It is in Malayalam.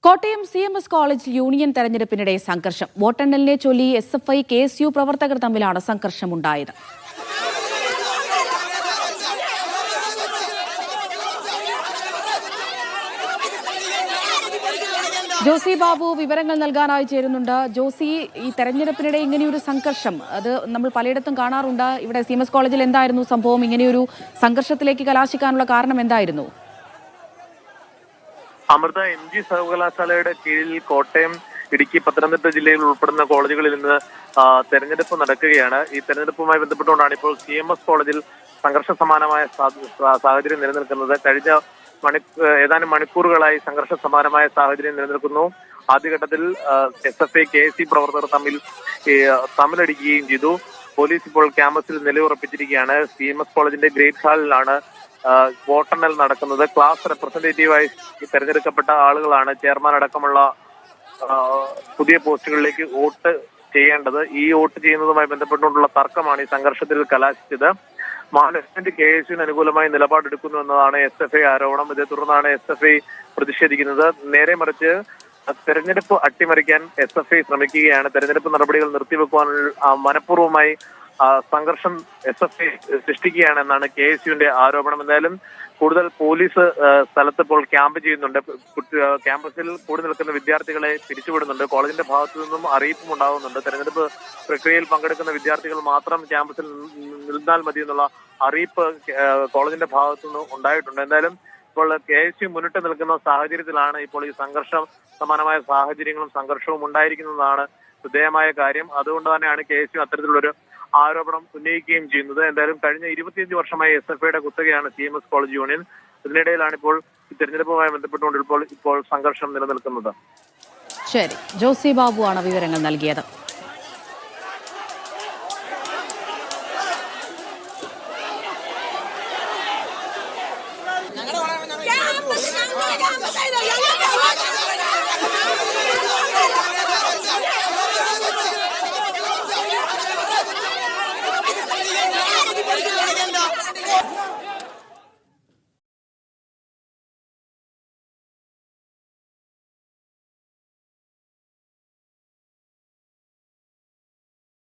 കോട്ടയം CMS കോളേജ് യൂണിയൻ തെരഞ്ഞെടുപ്പിനിടെ സംഘർഷം. വോട്ടെണ്ണലിനെ ചൊല്ലി SFI KSU പ്രവർത്തകർ തമ്മിലാണ് സംഘർഷമുണ്ടായത്. ജോസി ബാബു വിവരങ്ങൾ നൽകാനായി ചേരുന്നുണ്ട്. ജോസി, ഈ തെരഞ്ഞെടുപ്പിനിടെ ഇങ്ങനെയൊരു സംഘർഷം അത് നമ്മൾ പലയിടത്തും കാണാറുണ്ട്. ഇവിടെ CMS കോളേജിൽ എന്തായിരുന്നു സംഭവം? ഇങ്ങനെയൊരു സംഘർഷത്തിലേക്ക് കലാശിക്കാനുള്ള കാരണം എന്തായിരുന്നു? അമൃത MG സർവകലാശാലയുടെ കീഴിൽ കോട്ടയം, ഇടുക്കി, പത്തനംതിട്ട ജില്ലയിൽ ഉൾപ്പെടുന്ന കോളേജുകളിൽ ഇന്ന് തെരഞ്ഞെടുപ്പ് നടക്കുകയാണ്. ഈ തെരഞ്ഞെടുപ്പുമായി ബന്ധപ്പെട്ടുകൊണ്ടാണ് ഇപ്പോൾ CMS കോളേജിൽ സംഘർഷ സമാനമായ സാഹചര്യം നിലനിൽക്കുന്നത്. കഴിഞ്ഞ ഏതാനും മണിക്കൂറുകളായി സംഘർഷ സമാനമായ സാഹചര്യം നിലനിൽക്കുന്നു. ആദ്യഘട്ടത്തിൽ SFI KSU പ്രവർത്തകർ തമ്മിലടിക്കുകയും ചെയ്തു. പോലീസ് ഇപ്പോൾ ക്യാമ്പസിൽ നിലയുറപ്പിച്ചിരിക്കുകയാണ്. CMS കോളേജിന്റെ ഗ്രേറ്റ് ഹാളിലാണ് വോട്ടെണ്ണൽ നടക്കുന്നത്. ക്ലാസ് റെപ്രസെന്റേറ്റീവായി തെരഞ്ഞെടുക്കപ്പെട്ട ആളുകളാണ് ചെയർമാൻ അടക്കമുള്ള പുതിയ പോസ്റ്റുകളിലേക്ക് വോട്ട് ചെയ്യേണ്ടത്. ഈ വോട്ട് ചെയ്യുന്നതുമായി ബന്ധപ്പെട്ടുകൊണ്ടുള്ള തർക്കമാണ് ഈ സംഘർഷത്തിൽ കലാശിച്ചത്. മാനേജ്മെന്റ് KSUവിന് അനുകൂലമായി നിലപാടെടുക്കുന്നു എന്നതാണ് SFI ആരോപണം. ഇതേ തുടർന്നാണ് SFI പ്രതിഷേധിക്കുന്നത്. നേരെ മറിച്ച് തെരഞ്ഞെടുപ്പ് അട്ടിമറിക്കാൻ SFI ശ്രമിക്കുകയാണ്. തെരഞ്ഞെടുപ്പ് നടപടികൾ നിർത്തിവെക്കുവാൻ മനഃപൂർവ്വമായി സംഘർഷം SFI സൃഷ്ടിക്കുകയാണെന്നാണ് KSUവിന്റെ ആരോപണം. എന്തായാലും കൂടുതൽ പോലീസ് സ്ഥലത്ത് ഇപ്പോൾ ക്യാമ്പ് ചെയ്യുന്നുണ്ട്. ക്യാമ്പസിൽ കൂടി നിൽക്കുന്ന വിദ്യാർത്ഥികളെ പിരിച്ചുവിടുന്നുണ്ട്. കോളേജിന്റെ ഭാഗത്തു നിന്നും അറിയിപ്പും ഉണ്ടാകുന്നുണ്ട്. തെരഞ്ഞെടുപ്പ് പ്രക്രിയയിൽ പങ്കെടുക്കുന്ന വിദ്യാർത്ഥികൾ മാത്രം ക്യാമ്പസിൽ നിന്നാൽ മതി എന്നുള്ള അറിയിപ്പ് കോളേജിന്റെ ഭാഗത്തു നിന്ന് ഉണ്ടായിട്ടുണ്ട്. എന്തായാലും ഇപ്പോൾ KSU മുന്നിട്ട് നിൽക്കുന്ന സാഹചര്യത്തിലാണ് ഇപ്പോൾ ഈ സമാനമായ സാഹചര്യങ്ങളും സംഘർഷവും ഉണ്ടായിരിക്കുന്നതാണ് ശ്രദ്ധേയമായ കാര്യം. അതുകൊണ്ട് തന്നെയാണ് KSU അത്തരത്തിലുള്ളൊരു ആരോപണം ഉന്നയിക്കുകയും ചെയ്യുന്നത്. എന്തായാലും കഴിഞ്ഞ 25 വർഷമായി SFIയുടെ കുത്തകയാണ് CMS കോളേജ് യൂണിയൻ. ഇതിനിടയിലാണ് ഇപ്പോൾ ഈ തെരഞ്ഞെടുപ്പുമായി ബന്ധപ്പെട്ടുകൊണ്ട് ഇപ്പോൾ സംഘർഷം നിലനിൽക്കുന്നത്. ശരി, ജോസി ബാബു ആണ് വിവരങ്ങൾ നൽകിയത്. Yeah.